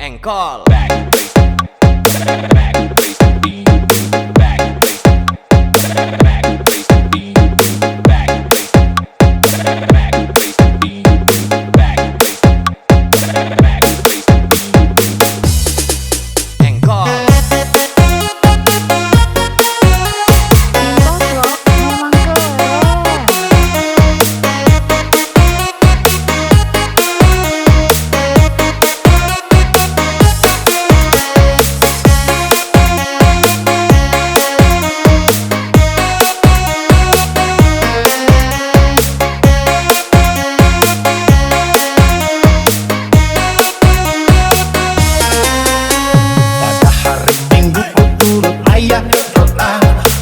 Engkol.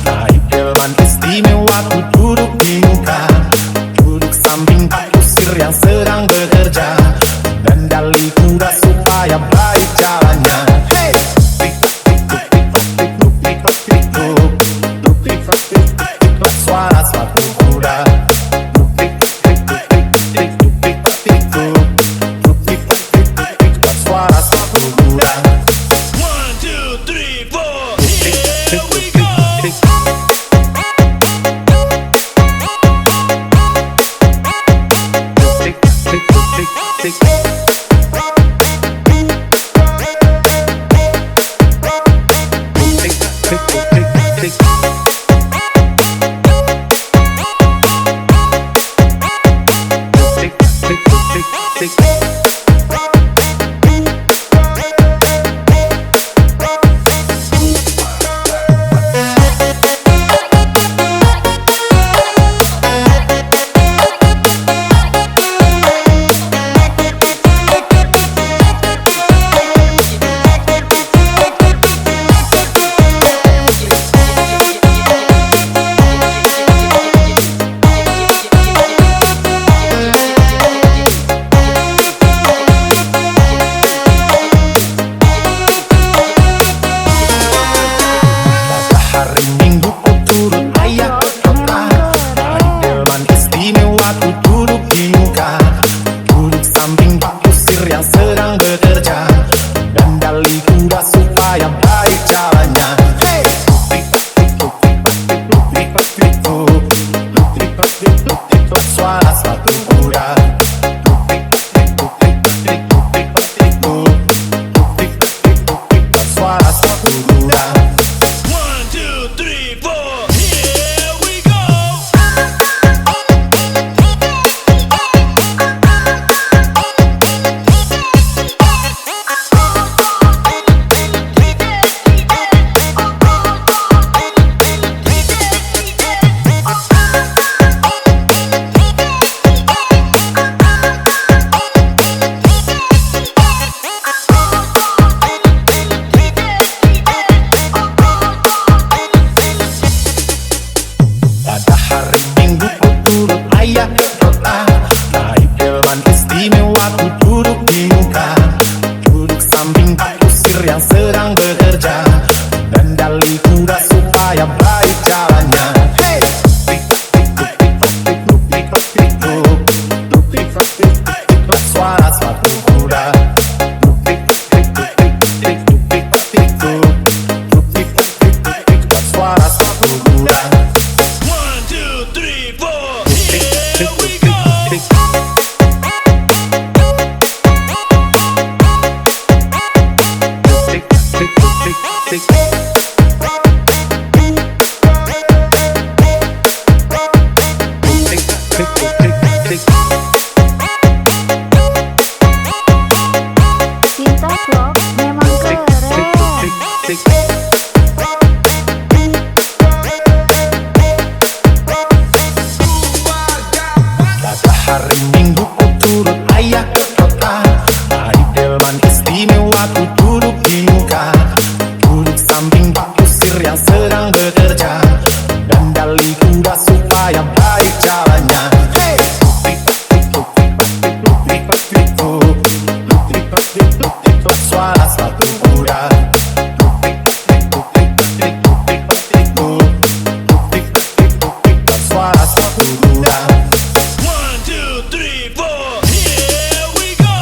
Naik Delman Istimewa, ku duduk di muka, duduk samping Pak Kusir yang sedang bekerja, dan dali kuda supaya baik jalannya. Hey! Suara sepatu kuda, suara sepatu kuda. 1, 2, 3, 4, here we go. Hari Minggu ku turut ayah ke kota, naik Delman Istimewa, ku duduk di muka, duduk samping Pak Kusir yang sedang bekerja, dan dali kuda supaya baik jalannya. Hey! Suara sepatu kuda, suara sepatu kuda. 1, 2, 3, 4, here we go. Pada hari Minggu ku turut ayah ke kota, naik Delman Istimewa, ku duduk di muka, duduk samping Pak Kusir yang sedang bekerja, dan dali kuda supaya baik jalannya. Hey! Suara sepatu kuda, suara sepatu kuda. 1, 2, 3, 4, here we go. Cinta vlog memang keren. Pada hari Minggu ku turut ayah ke kota, naik Delman Istimewa, ku duduk di muka, duduk samping Pak Kusir yang sedang bekerja, dan dali kuda supaya baik jalannya. Hey! Suara sepatu kuda, suara sepatu kuda. 1, 2, 3, 4, here we go.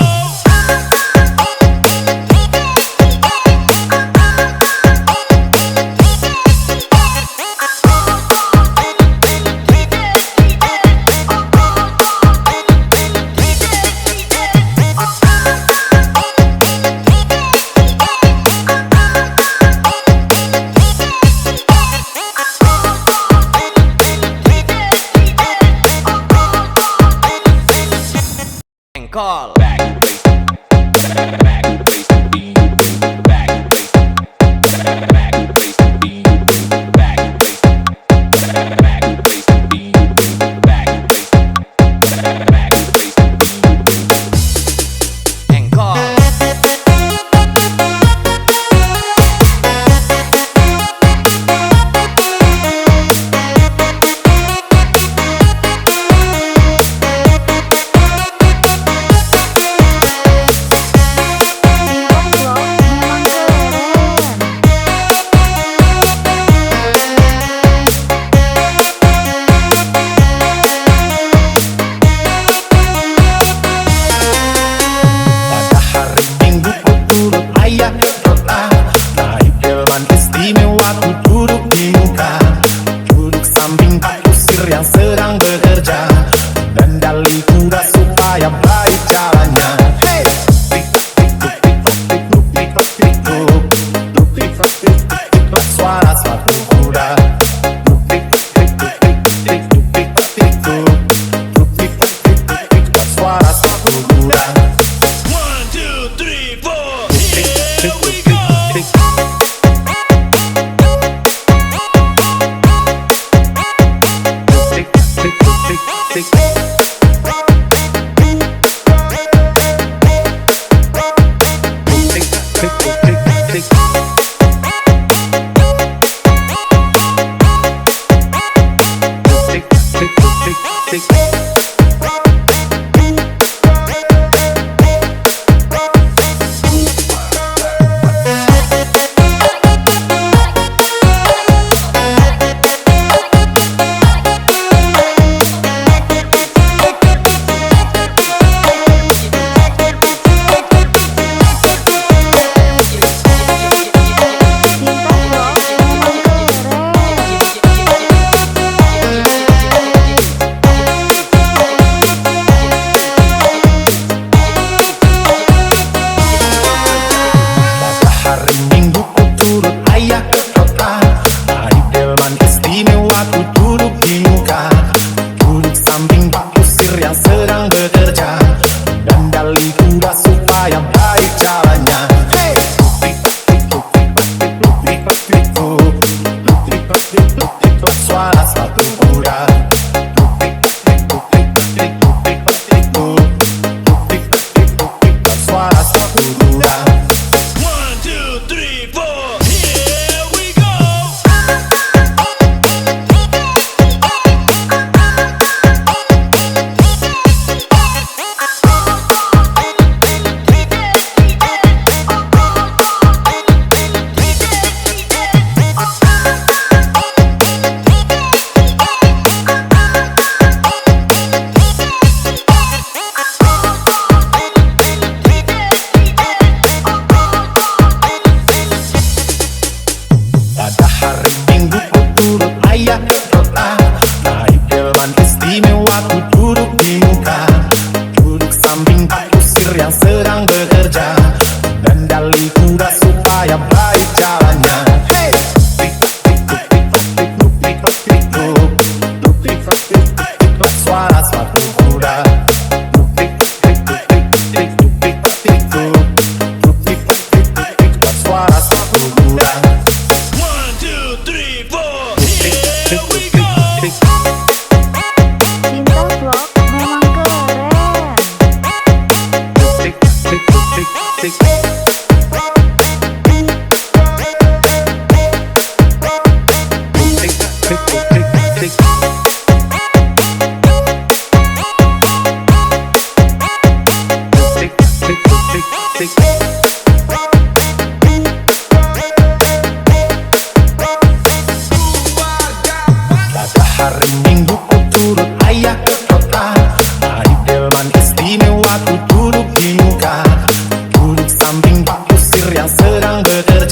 rem kuda supaya baik jalannya. Hey, suara sepatu kuda. Suara sepatu kuda. 1, 2, 3, 4, here we go. Cinta vlog memang keren. Pada hari Minggu ku turut ayah ke kota. Naik Delman Istimewa ku duduk di muka. Duduk samping Pak Kusir yang sedang bekerja.